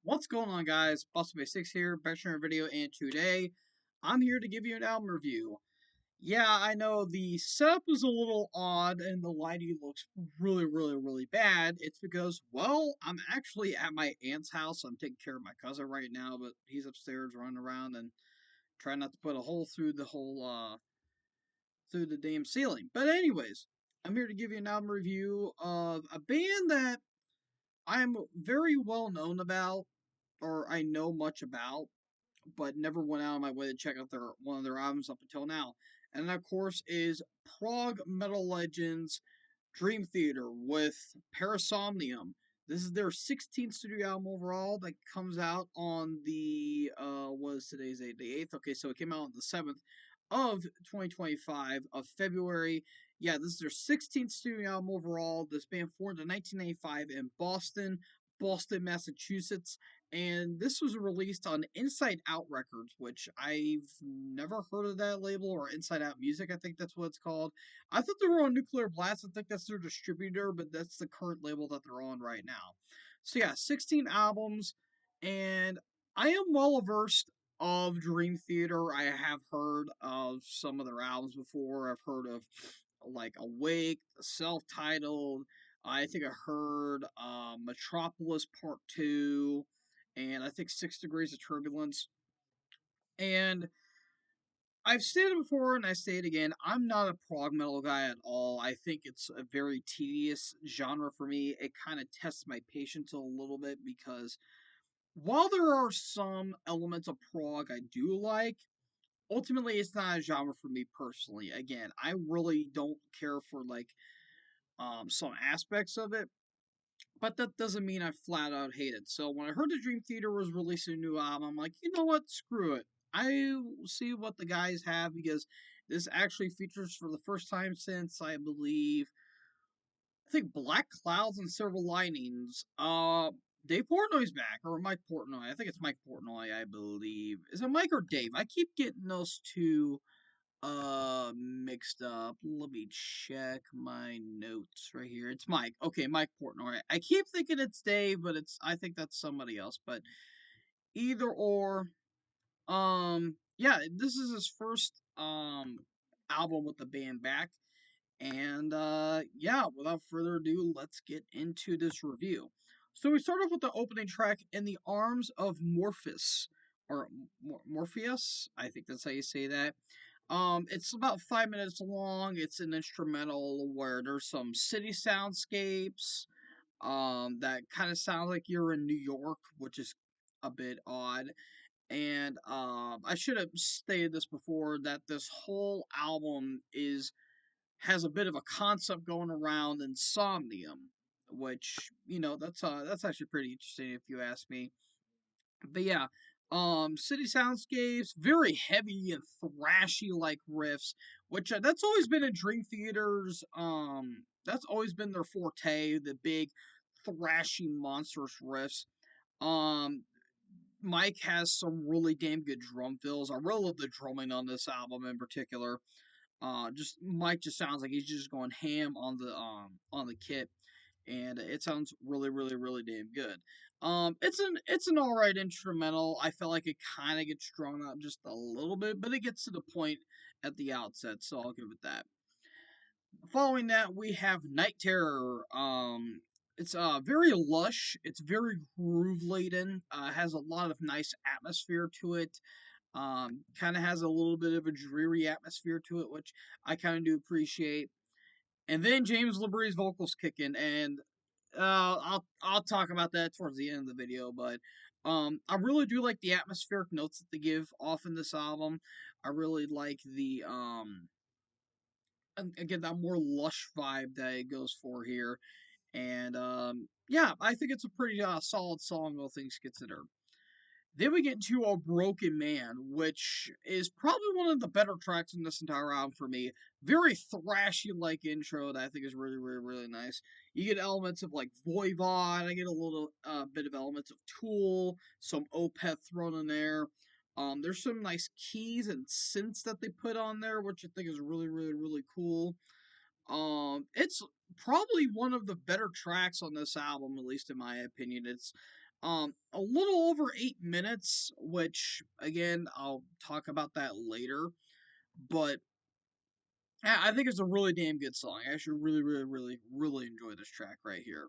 What's going on, guys? Bustle6 here, back to another video, and today I'm here to give you an album review. Yeah, I know the setup is a little odd and the lighting looks really bad. It's because, well, I'm actually at my aunt's house. I'm taking care of my cousin right now, but he's upstairs running around and trying not to put a hole through the damn ceiling. But anyways, I'm here to give you an album review of a band that I'm very well known about, or I know much about, but never went out of my way to check out their one of their albums up until now. And that, of course, is prog metal legends Dream Theater with Parasomnium. This is their 16th studio album overall that comes out on the what is today's date? The 8th. Okay, so it came out on the 7th of 2025 of February. Yeah, this is their 16th studio album overall. This band formed in 1995 in Boston, Massachusetts, and this was released on Inside Out Records, which I've never heard of that label, or Inside Out Music, I think that's what it's called. I thought they were on Nuclear Blast. I think that's their distributor, but that's the current label that they're on right now. So yeah, 16 albums, and I am well versed of Dream Theater. I have heard of some of their albums before. I've heard of like Awake, self-titled. I think I heard Metropolis Part 2, and I think 6 Degrees of Turbulence. And I've stated before and I say it again, I'm not a prog metal guy at all. I think it's a very tedious genre for me. It kind of tests my patience a little bit because while there are some elements of prog I do like, ultimately it's not a genre for me personally. Again, I really don't care for like some aspects of it, but that doesn't mean I flat out hate it. So when I heard the Dream Theater was releasing a new album, I'm like, you know what? Screw it. I see what the guys have because this actually features for the first time since I believe I think Black Clouds and Silver Linings. Dave Portnoy's back, or Mike Portnoy. I think it's Mike Portnoy, I believe. Is it Mike or Dave? I keep getting those two mixed up. Let me check my notes right here. It's Mike. Okay, Mike Portnoy. I keep thinking it's Dave, but I think that's somebody else. But either or, yeah, this is his first album with the band back. And yeah, without further ado, let's get into this review. So we start off with the opening track, "In the Arms of Morpheus," or Morpheus. I think that's how you say that. It's about 5 minutes long. It's an instrumental where there's some city soundscapes. That kind of sounds like you're in New York, which is a bit odd. And I should have stated this before that this whole album is has a bit of a concept going around insomnium, which that's actually pretty interesting if you ask me. But yeah, city soundscapes, very heavy and thrashy like riffs, which that's always been in Dream Theaters. That's always been their forte, the big thrashy monstrous riffs. Um, Mike has some really damn good drum fills. I really love the drumming on this album in particular. Just Mike just sounds like he's just going ham on the kit, and it sounds really damn good. It's an alright instrumental. I felt like it kind of gets drawn out just a little bit, but it gets to the point at the outset, so I'll give it that. Following that, we have Night Terror. It's very lush. It's very groove laden. Has a lot of nice atmosphere to it. Kind of has a little bit of a dreary atmosphere to it, which I kind of do appreciate. And then James LeBrie's vocals kick in, and I'll talk about that towards the end of the video. But I really do like the atmospheric notes that they give off in this album. I really like the again that more lush vibe that it goes for here, and yeah, I think it's a pretty solid song, all things considered. Then we get into A Broken Man, which is probably one of the better tracks in this entire album for me. Very thrashy like intro that I think is really nice. You get elements of like Voivod, I get a little bit of elements of Tool, some Opeth thrown in there. There's some nice keys and synths that they put on there, which I think is really cool. It's probably one of the better tracks on this album, at least in my opinion. A little over 8 minutes, which again I'll talk about that later. But I think it's a really damn good song. I actually really enjoy this track right here.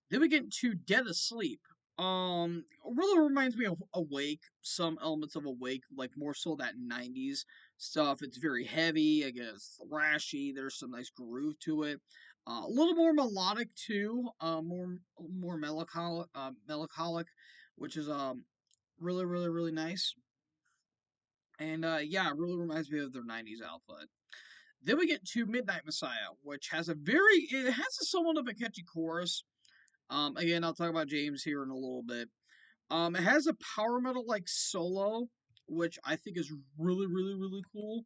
Then we get into Dead Asleep. Really reminds me of Awake, some elements of Awake, like more so that 90s stuff. It's very heavy, again, it's thrashy, there's some nice groove to it. A little more melodic too, more melancholic, which is really nice. And yeah, it really reminds me of their 90s output. Then we get to Midnight Messiah, which has it has a somewhat of a catchy chorus. Again, I'll talk about James here in a little bit. It has a power metal like solo, which I think is really cool.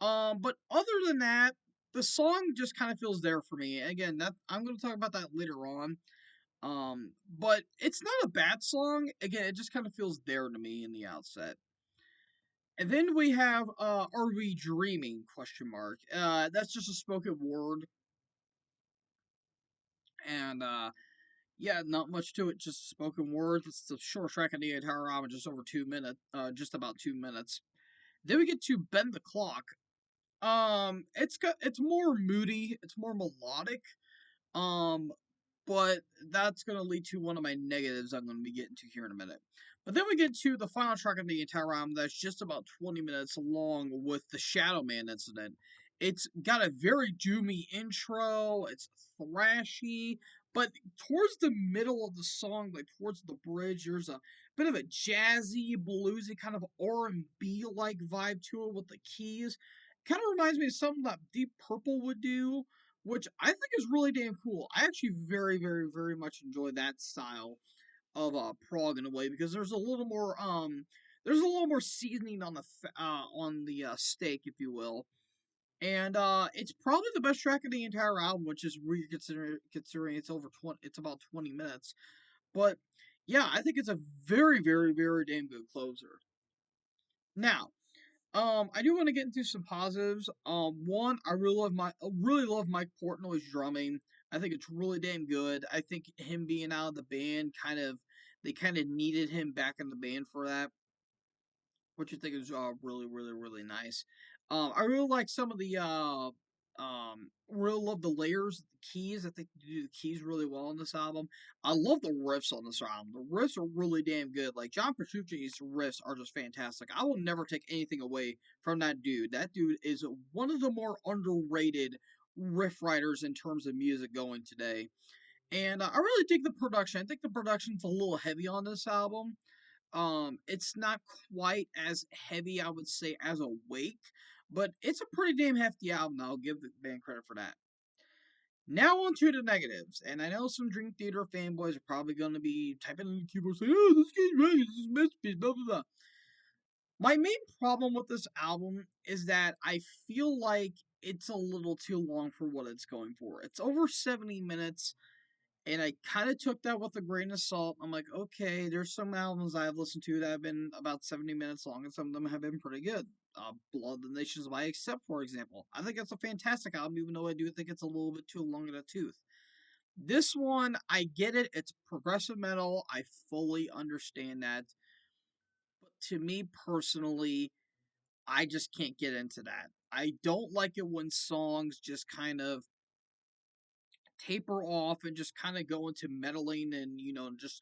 But other than that, the song just kind of feels there for me. Again, that I'm going to talk about that later on. But it's not a bad song. Again, it just kind of feels there to me in the outset. And then we have Are We Dreaming? Question mark. That's just a spoken word, and yeah, not much to it, just spoken words. It's the short track of the entire album, just over 2 minutes, just about 2 minutes. Then we get to Bend the Clock. It's more moody, it's more melodic. Um, but that's gonna lead to one of my negatives I'm gonna be getting to here in a minute. But then we get to the final track of the entire album that's just about 20 minutes long with the Shadow Man incident. It's got a very doomy intro, it's thrashy, but towards the middle of the song, like towards the bridge, there's a bit of a jazzy, bluesy kind of R&B like vibe to it with the keys. Kind of reminds me of something that Deep Purple would do, which I think is really damn cool. I actually very much enjoy that style of prog in a way because there's a little more seasoning on the steak, if you will. And it's probably the best track of the entire album, which is weird considering it's about 20 minutes. But yeah, I think it's a very damn good closer. Now, I do want to get into some positives. One, I really love Mike Portnoy's drumming. I think it's really damn good. I think him being out of the band they kind of needed him back in the band for that, which I think is really nice. I really like some of the really love the layers, the keys. I think they do the keys really well on this album. I love the riffs on this album. The riffs are really damn good. Like John Petrucci's riffs are just fantastic. I will never take anything away from that dude. That dude is one of the more underrated riff writers in terms of music going today. And I really dig the production. I think the production's a little heavy on this album. It's not quite as heavy, I would say, as Awake, but it's a pretty damn hefty album. I'll give the band credit for that. Now on to the negatives, and I know some Dream Theater fanboys are probably going to be typing in the keyboard saying, "Oh, this game's right, this is a masterpiece." Blah blah blah. My main problem with this album is that I feel like it's a little too long for what it's going for. It's over 70 minutes, and I kind of took that with a grain of salt. I'm like, okay, there's some albums I've listened to that have been about 70 minutes long, and some of them have been pretty good. Blood of the Nations by Accept, for example. I think it's a fantastic album, even though I do think it's a little bit too long in the tooth. This one, I get it. It's progressive metal. I fully understand that. But to me personally, I just can't get into that. I don't like it when songs just kind of taper off and just kind of go into meddling and just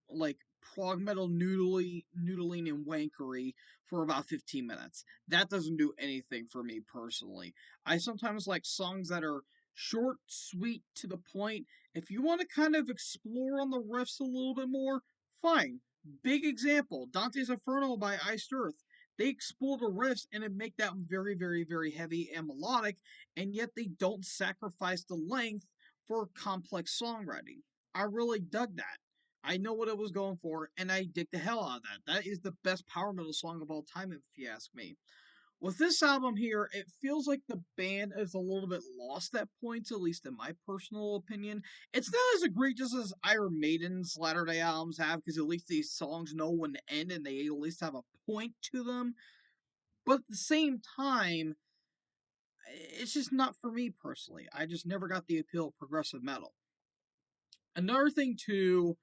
like prog metal noodling and wankery for about 15 minutes. That doesn't do anything for me personally. I sometimes like songs that are short, sweet, to the point. If you want to kind of explore on the riffs a little bit more, fine. Big example, Dante's Inferno by Iced Earth. They explore the riffs and it make that very heavy and melodic, and yet they don't sacrifice the length for complex songwriting. I really dug that. I know what it was going for, and I dig the hell out of that. That is the best power metal song of all time, if you ask me. With this album here, it feels like the band is a little bit lost at points, at least in my personal opinion. It's not as egregious as Iron Maiden's latter day albums have, because at least these songs know when to end and they at least have a point to them. But at the same time, it's just not for me personally. I just never got the appeal of progressive metal. Another thing too,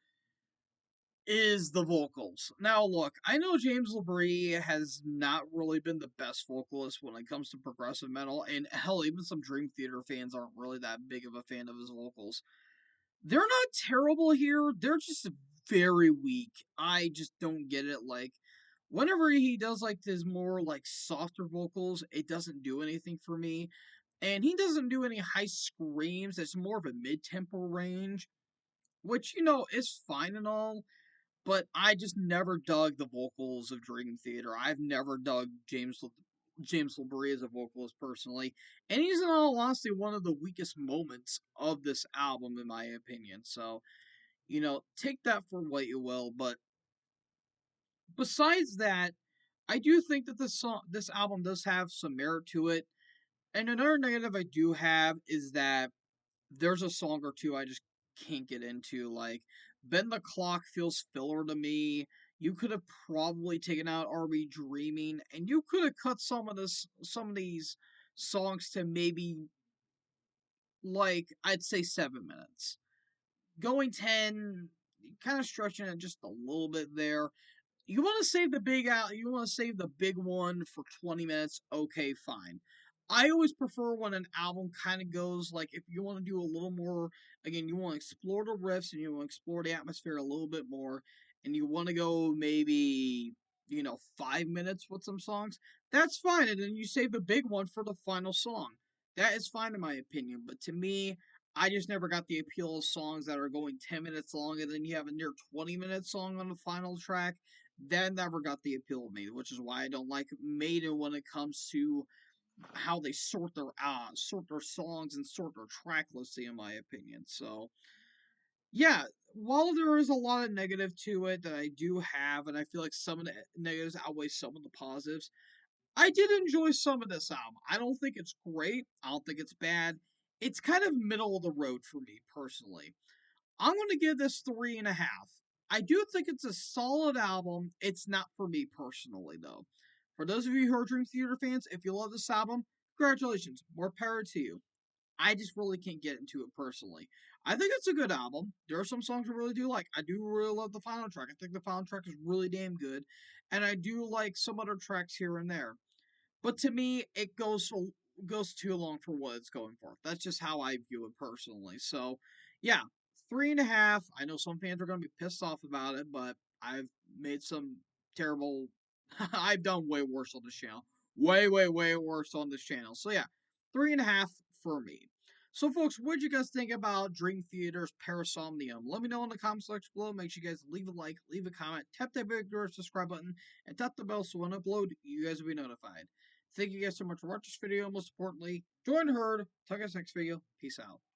is the vocals. Now, look, I know James LaBrie has not really been the best vocalist when it comes to progressive metal, and hell, even some Dream Theater fans aren't really that big of a fan of his vocals. They're not terrible here, they're just very weak. I just don't get it. Like, whenever he does like his more like softer vocals, it doesn't do anything for me. And he doesn't do any high screams, it's more of a mid tempo range, which, is fine and all, but I just never dug the vocals of Dream Theater. I've never dug James LaBrie as a vocalist personally, and he's in all honesty one of the weakest moments of this album in my opinion. So, take that for what you will. But besides that, I do think that this album does have some merit to it. And another negative I do have is that there's a song or two I just can't get into. Like, Bend the Clock feels filler to me. You could have probably taken out Are We Dreaming, and you could have cut some of these songs to maybe, like, I'd say 7 minutes. Going 10, kind of stretching it just a little bit there. You want to save the big out. You want to save the big one for 20 minutes. Okay, fine. I always prefer when an album kind of goes like, if you want to do a little more. Again, you want to explore the riffs and you want to explore the atmosphere a little bit more, and you want to go maybe 5 minutes with some songs. That's fine, and then you save the big one for the final song. That is fine in my opinion. But to me, I just never got the appeal of songs that are going 10 minutes long and then you have a near 20-minute song on the final track. That never got the appeal of me, which is why I don't like Maiden when it comes to how they sort their songs and sort their track listing, in my opinion. So yeah, while there is a lot of negative to it that I do have, and I feel like some of the negatives outweigh some of the positives, I did enjoy some of this album. I don't think it's great. I don't think it's bad. It's kind of middle of the road for me personally. I'm going to give this 3.5. I do think it's a solid album. It's not for me personally, though. For those of you who are Dream Theater fans, if you love this album, congratulations. More power to you. I just really can't get into it personally. I think it's a good album. There are some songs I really do like. I do really love the final track. I think the final track is really damn good. And I do like some other tracks here and there. But to me, it goes too long for what it's going for. That's just how I view it personally. So, yeah, 3.5. I know some fans are going to be pissed off about it, but I've made some terrible. I've done way worse on this channel. Way, way, way worse on this channel. So yeah, 3.5 for me. So, folks, what did you guys think about Dream Theater's Parasomnium? Let me know in the comment section below. Make sure you guys leave a like, leave a comment, tap that big subscribe button, and tap the bell so when I upload, you guys will be notified. Thank you guys so much for watching this video. Most importantly, join the herd. Talk guys next video. Peace out.